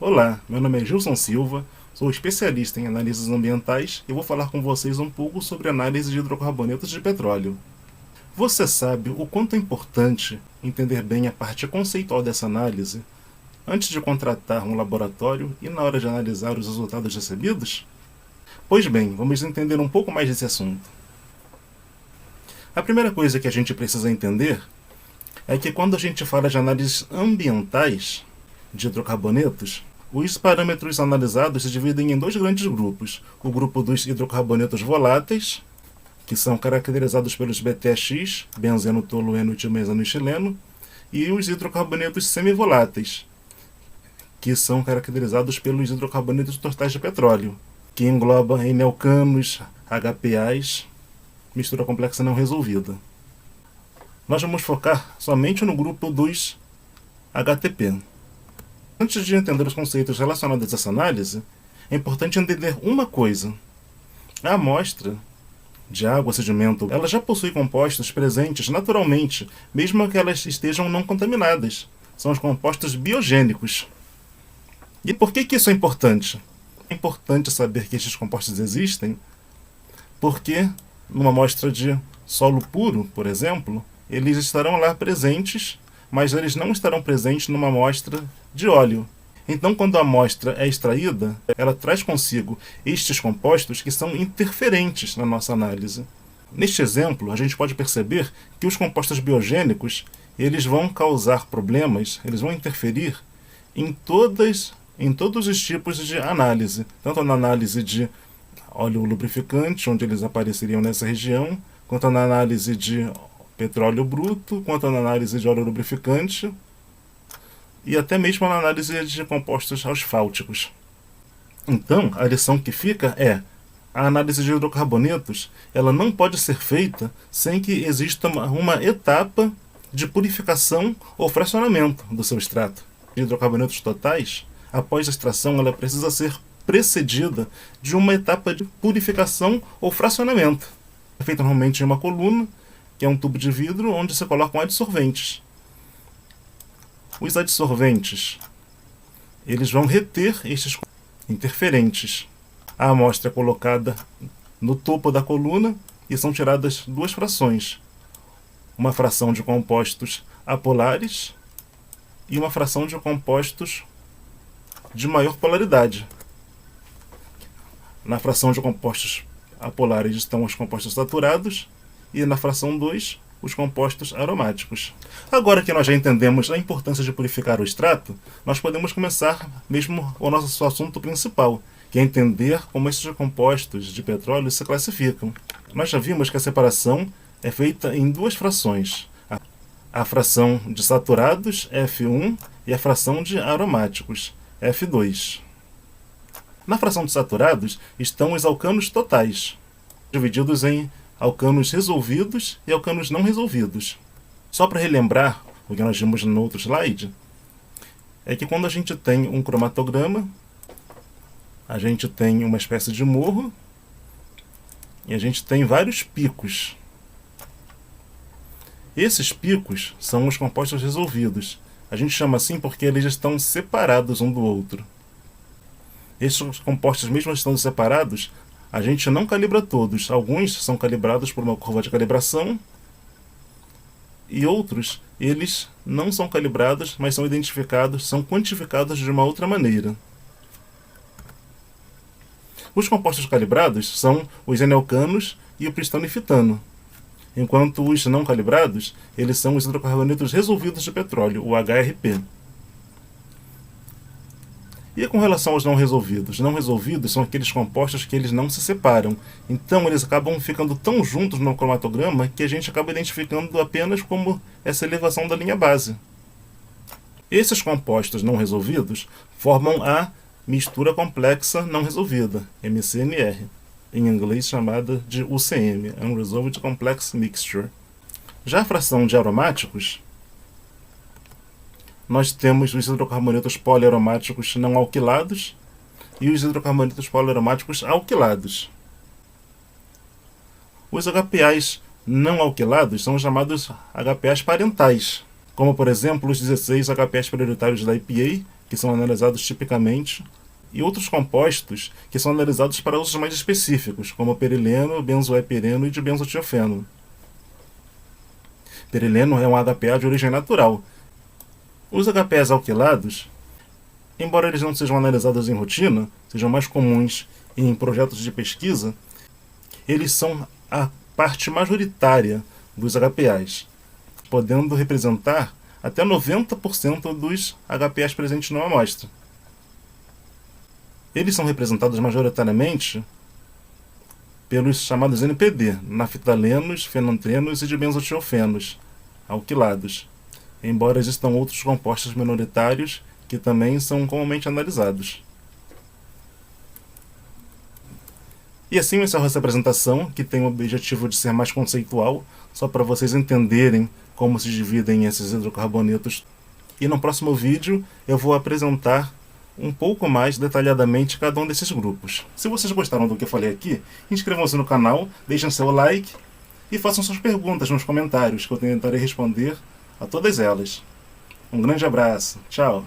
Olá, meu nome é Gilson Silva, sou especialista em análises ambientais e vou falar com vocês um pouco sobre análise de hidrocarbonetos de petróleo. Você sabe o quanto é importante entender bem a parte conceitual dessa análise antes de contratar um laboratório e na hora de analisar os resultados recebidos? Pois bem, vamos entender um pouco mais desse assunto. A primeira coisa que a gente precisa entender é que quando a gente fala de análises ambientais de hidrocarbonetos, os parâmetros analisados se dividem em dois grandes grupos. O grupo dos hidrocarbonetos voláteis, que são caracterizados pelos BTX, benzeno, tolueno, tiomesano e xileno, e os hidrocarbonetos semivoláteis, que são caracterizados pelos hidrocarbonetos totais de petróleo, que engloba N-alcanos, HPAs, mistura complexa não resolvida. Nós vamos focar somente no grupo dos HTP. Antes de entender os conceitos relacionados a essa análise, é importante entender uma coisa. A amostra de água ou sedimento, ela já possui compostos presentes naturalmente, mesmo que elas estejam não contaminadas. São os compostos biogênicos. E por que isso é importante? É importante saber que estes compostos existem, porque numa amostra de solo puro, por exemplo, eles estarão lá presentes, mas eles não estarão presentes numa amostra de óleo. Então, quando a amostra é extraída, ela traz consigo estes compostos que são interferentes na nossa análise. Neste exemplo, a gente pode perceber que os compostos biogênicos eles vão causar problemas, eles vão interferir em todos os tipos de análise, tanto na análise de óleo lubrificante, onde eles apareceriam nessa região, quanto na análise de petróleo bruto, quanto na análise de óleo lubrificante e até mesmo na análise de compostos asfálticos. Então, a lição que fica é: a análise de hidrocarbonetos ela não pode ser feita sem que exista uma etapa de purificação ou fracionamento do seu extrato. De hidrocarbonetos totais, após a extração, ela precisa ser precedida de uma etapa de purificação ou fracionamento. É feita normalmente em uma coluna, que é um tubo de vidro onde se colocam adsorventes. Os adsorventes eles vão reter estes interferentes. A amostra é colocada no topo da coluna e são tiradas duas frações. Uma fração de compostos apolares e uma fração de compostos de maior polaridade. Na fração de compostos apolares estão os compostos saturados e na fração 2 os compostos aromáticos. Agora que nós já entendemos a importância de purificar o extrato, nós podemos começar mesmo o nosso assunto principal, que é entender como esses compostos de petróleo se classificam. Nós já vimos que a separação é feita em duas frações: a fração de saturados, F1, e a fração de aromáticos, F2. Na fração de saturados estão os alcanos totais, divididos em alcanos resolvidos e alcanos não resolvidos. Só para relembrar o que nós vimos no outro slide, é que quando a gente tem um cromatograma, a gente tem uma espécie de morro e a gente tem vários picos. Esses picos são os compostos resolvidos. A gente chama assim porque eles estão separados um do outro. Esses compostos, mesmo estando separados, a gente não calibra todos. Alguns são calibrados por uma curva de calibração e outros, eles não são calibrados, mas são identificados, são quantificados de uma outra maneira. Os compostos calibrados são os N-alcanos e o pristano e fitano, enquanto os não calibrados, eles são os hidrocarbonetos resolvidos de petróleo, o HRP. E com relação aos não resolvidos? Não resolvidos são aqueles compostos que eles não se separam. Então eles acabam ficando tão juntos no cromatograma que a gente acaba identificando apenas como essa elevação da linha base. Esses compostos não resolvidos formam a mistura complexa não resolvida, MCNR, em inglês chamada de UCM, Unresolved Complex Mixture. Já a fração de aromáticos, nós temos os hidrocarbonetos poliaromáticos não alquilados e os hidrocarbonetos poliaromáticos alquilados. Os HPAs não alquilados são chamados HPAs parentais, como por exemplo os 16 HPAs prioritários da EPA, que são analisados tipicamente, e outros compostos que são analisados para usos mais específicos, como perileno, benzoepireno e dibenzotiofeno. Perileno é um HPA de origem natural. Os HPAs alquilados, embora eles não sejam analisados em rotina, sejam mais comuns em projetos de pesquisa, eles são a parte majoritária dos HPAs, podendo representar até 90% dos HPAs presentes numa amostra. Eles são representados majoritariamente pelos chamados NPD, naftalenos, fenantrenos e dibenzotiofenos, alquilados, embora existam outros compostos minoritários que também são comumente analisados. E assim eu encerro essa apresentação, que tem o objetivo de ser mais conceitual, só para vocês entenderem como se dividem esses hidrocarbonetos. E no próximo vídeo eu vou apresentar um pouco mais detalhadamente cada um desses grupos. Se vocês gostaram do que eu falei aqui, inscrevam-se no canal, deixem seu like e façam suas perguntas nos comentários, que eu tentarei responder a todas elas. Um grande abraço, tchau!